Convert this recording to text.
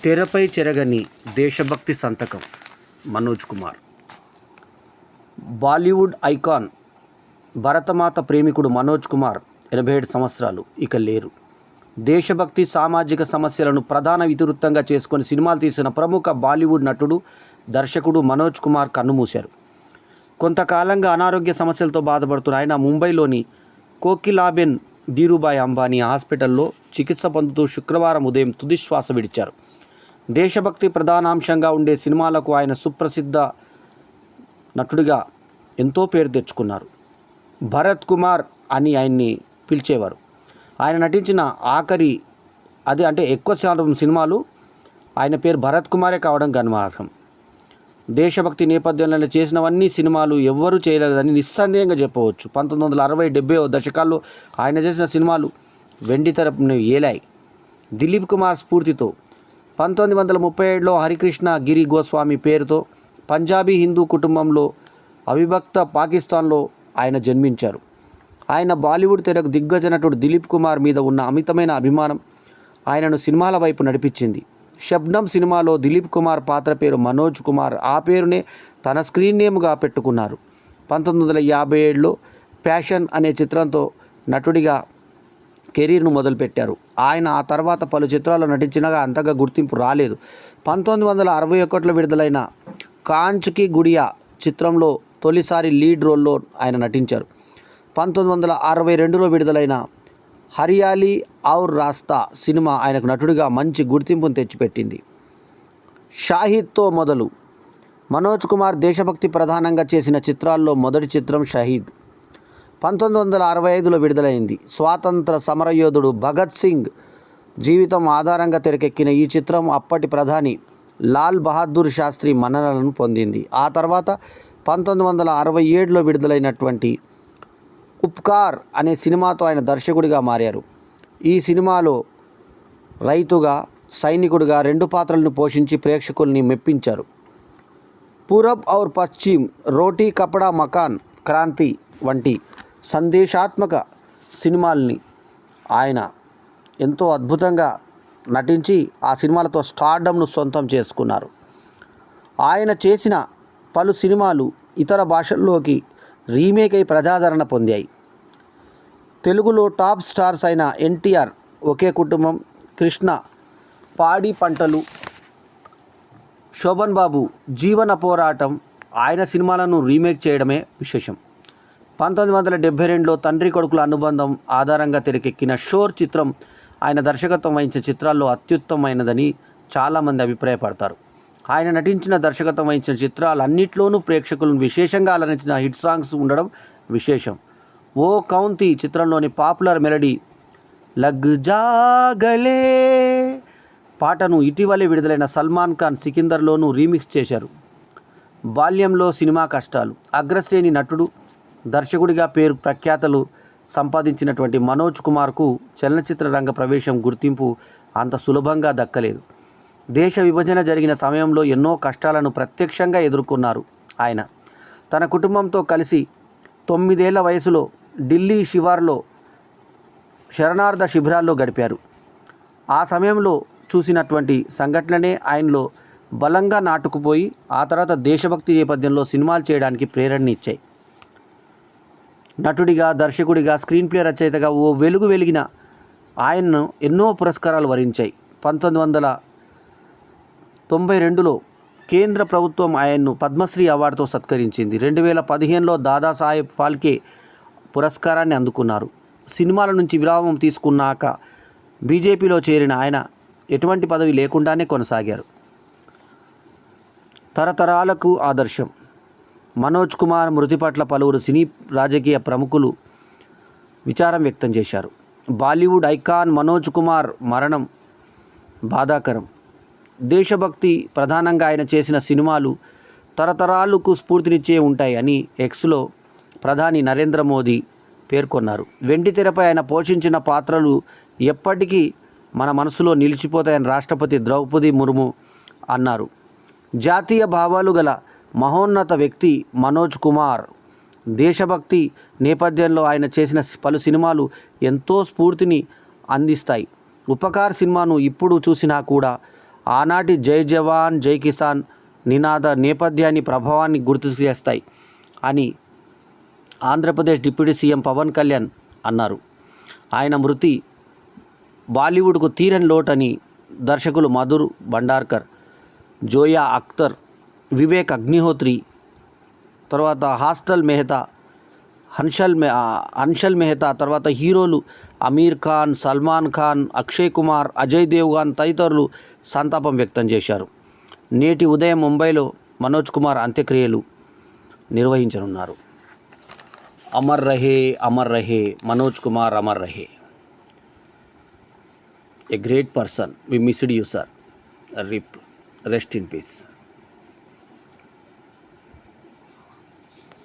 తెరపై చెరగని దేశభక్తి సంతకం మనోజ్ కుమార్. బాలీవుడ్ ఐకాన్ భరతమాత ప్రేమికుడు మనోజ్ కుమార్ 87 సంవత్సరాలు ఇక లేరు. దేశభక్తి, సామాజిక సమస్యలను ప్రధాన ఇతివృత్తంగా చేసుకొని సినిమాలు తీసిన ప్రముఖ బాలీవుడ్ నటుడు, దర్శకుడు మనోజ్ కుమార్ కన్నుమూశారు. కొంతకాలంగా అనారోగ్య సమస్యలతో బాధపడుతున్న ఆయన ముంబైలోని కోకిలాబెన్ ధీరుభాయ్ అంబానీ హాస్పిటల్లో చికిత్స పొందుతూ శుక్రవారం ఉదయం తుదిశ్వాస విడిచారు. దేశభక్తి ప్రధానాంశంగా ఉండే సినిమాలకు ఆయన సుప్రసిద్ధ నటుడిగా ఎంతో పేరు తెచ్చుకున్నారు. భరత్ కుమార్ అని ఆయన్ని పిలిచేవారు. ఆయన నటించిన ఆఖరి ఎక్కువ శాతం సినిమాలు ఆయన పేరు భరత్ కుమారే కావడం గమనార్హం. దేశభక్తి నేపథ్యంలో చేసినవన్నీ సినిమాలు ఎవ్వరూ చేయలేదని నిస్సందేహంగా చెప్పవచ్చు. 1960, 70 దశకాల్లో ఆయన చేసిన సినిమాలు వెండి తెరను ఏలాయి. దిలీప్ కుమార్ స్ఫూర్తితో 1937లో హరికృష్ణ గిరి గోస్వామి పేరుతో పంజాబీ హిందూ కుటుంబంలో అవిభక్త పాకిస్తాన్లో ఆయన జన్మించారు. ఆయన బాలీవుడ్ తెరకు దిగ్గజ నటుడు దిలీప్ కుమార్ మీద ఉన్న అమితమైన అభిమానం ఆయనను సినిమాల వైపు నడిపించింది. శబ్నం సినిమాలో దిలీప్ కుమార్ పాత్ర పేరు మనోజ్ కుమార్. ఆ పేరునే తన స్క్రీన్ నేమ్గా పెట్టుకున్నారు. 1957లో ప్యాషన్ అనే చిత్రంతో నటుడిగా కెరీర్ను మొదలుపెట్టారు. ఆయన ఆ తర్వాత పలు చిత్రాల్లో నటించినగా అంతగా గుర్తింపు రాలేదు. 1961లో విడుదలైన కాంచ్ కి గుడియా చిత్రంలో తొలిసారి లీడ్ రోల్లో ఆయన నటించారు. 1962లో విడుదలైన హరియాలీ ఔర్ రాస్తా సినిమా ఆయనకు నటుడిగా మంచి గుర్తింపును తెచ్చిపెట్టింది. షాహీద్తో మొదలు మనోజ్ కుమార్ దేశభక్తి ప్రధానంగా చేసిన చిత్రాల్లో మొదటి చిత్రం షహీద్ 1965లో విడుదలైంది. స్వాతంత్ర సమరయోధుడు భగత్ సింగ్ జీవితం ఆధారంగా తెరకెక్కిన ఈ చిత్రం అప్పటి ప్రధాని లాల్ బహదూర్ శాస్త్రి మన్ననలను పొందింది. ఆ తర్వాత 1967లో విడుదలైనటువంటి ఉపకార్ అనే సినిమాతో ఆయన దర్శకుడిగా మారారు. ఈ సినిమాలో రైతుగా, సైనికుడిగా 2 పాత్రలను పోషించి ప్రేక్షకుల్ని మెప్పించారు. పూరబ్ ఔర్ పశ్చిమ్, రోటీ కపడా మకాన్, క్రాంతి వంటి సందేశాత్మక సినిమాల్ని ఆయన ఎంతో అద్భుతంగా నటించి ఆ సినిమాలతో స్టార్డమ్ను సొంతం చేసుకున్నారు. ఆయన చేసిన పలు సినిమాలు ఇతర భాషల్లోకి రీమేక్ అయి ప్రజాదరణ పొందాయి. తెలుగులో టాప్ స్టార్స్ అయిన ఎన్టీఆర్, ఒకే కుటుంబం, కృష్ణ, పాడి పంటలు, శోభన్ బాబు, జీవన పోరాటం ఆయన సినిమాలను రీమేక్ చేయడమే విశేషం. 1972లో తండ్రి కొడుకుల అనుబంధం ఆధారంగా తెరకెక్కిన షోర్ చిత్రం ఆయన దర్శకత్వం వహించిన చిత్రాల్లో అత్యుత్తమైనదని చాలామంది అభిప్రాయపడతారు. ఆయన నటించిన, దర్శకత్వం వహించిన చిత్రాలన్నింటిలోనూ ప్రేక్షకులను విశేషంగా అలరించిన హిట్ సాంగ్స్ ఉండడం విశేషం. ఓ కౌంతి చిత్రంలోని పాపులర్ మెలడీ లగ్ జా గలే పాటను ఇటీవలే విడుదలైన సల్మాన్ ఖాన్ సికిందర్లోనూ రీమిక్స్ చేశారు. బాల్యంలో సినిమా కష్టాలు. అగ్రశ్రేణి నటుడు, దర్శకుడిగా పేరు ప్రఖ్యాతలు సంపాదించినటువంటి మనోజ్ కుమార్కు చలనచిత్ర రంగ ప్రవేశం, గుర్తింపు అంత సులభంగా దక్కలేదు. దేశ విభజన జరిగిన సమయంలో ఎన్నో కష్టాలను ప్రత్యక్షంగా ఎదుర్కొన్నారు. ఆయన తన కుటుంబంతో కలిసి 9 ఏళ్ల వయసులో ఢిల్లీ శివార్లో శరణార్థ శిబిరాల్లో గడిపారు. ఆ సమయంలో చూసినటువంటి సంఘటనలే ఆయనలో బలంగా నాటుకుపోయి ఆ తర్వాత దేశభక్తి నేపథ్యంలో సినిమాలు చేయడానికి ప్రేరణ ఇచ్చాయి. నటుడిగా, దర్శకుడిగా, స్క్రీన్ ప్లే రచయితగా ఓ వెలుగు వెలిగిన ఆయన్ను ఎన్నో పురస్కారాలు వరించాయి. 1992లో కేంద్ర ప్రభుత్వం ఆయన్ను పద్మశ్రీ అవార్డుతో సత్కరించింది. 2015లో దాదాసాహెబ్ ఫాల్కే పురస్కారాన్ని అందుకున్నారు. సినిమాల నుంచి విరామం తీసుకున్నాక బీజేపీలో చేరిన ఆయన ఎటువంటి పదవి లేకుండానే కొనసాగారు. తరతరాలకు ఆదర్శం. మనోజ్ కుమార్ మృతి పట్ల పలువురు సినీ, రాజకీయ ప్రముఖులు విచారం వ్యక్తం చేశారు. బాలీవుడ్ ఐకాన్ మనోజ్ కుమార్ మరణం బాధాకరం. దేశభక్తి ప్రధానంగా ఆయన చేసిన సినిమాలు తరతరాలకు స్ఫూర్తినిచ్చే ఉంటాయి అని ఎక్స్లో ప్రధాని నరేంద్ర మోదీ పేర్కొన్నారు. వెండి తెరపై ఆయన పోషించిన పాత్రలు ఎప్పటికీ మన మనసులో నిలిచిపోతాయని రాష్ట్రపతి ద్రౌపది ముర్ము అన్నారు. జాతీయ భావాలు గల మహోన్నత వ్యక్తి మనోజ్ కుమార్. దేశభక్తి నేపథ్యంలో ఆయన చేసిన పలు సినిమాలు ఎంతో స్ఫూర్తిని అందిస్తాయి. ఉపకార్ సినిమాను ఇప్పుడు చూసినా కూడా ఆనాటి జై జవాన్ జై కిసాన్ నినాద నేపథ్యాన్ని ప్రభావాన్ని గుర్తు చేస్తాయి అని ఆంధ్రప్రదేశ్ డిప్యూటీ సీఎం పవన్ కళ్యాణ్ అన్నారు. ఆయన మృతి బాలీవుడ్కు తీరని లోటని దర్శకులు మధుర్ భండార్కర్, జోయా అఖ్తర్, వివేక్ అగ్నిహోత్రి, తర్వాత హన్షల్ మెహతా, తర్వాత హీరోలు అమీర్ ఖాన్, సల్మాన్ ఖాన్, అక్షయ్ కుమార్, అజయ్ దేవ్గన్ తదితరులు సంతాపం వ్యక్తం చేశారు. నేటి ఉదయం ముంబైలో మనోజ్ కుమార్ అంత్యక్రియలు నిర్వహించనున్నారు. అమర్ రహే మనోజ్ కుమార్, అమర్ రహే. A great person. We missed you, sir. RIP. Rest in peace.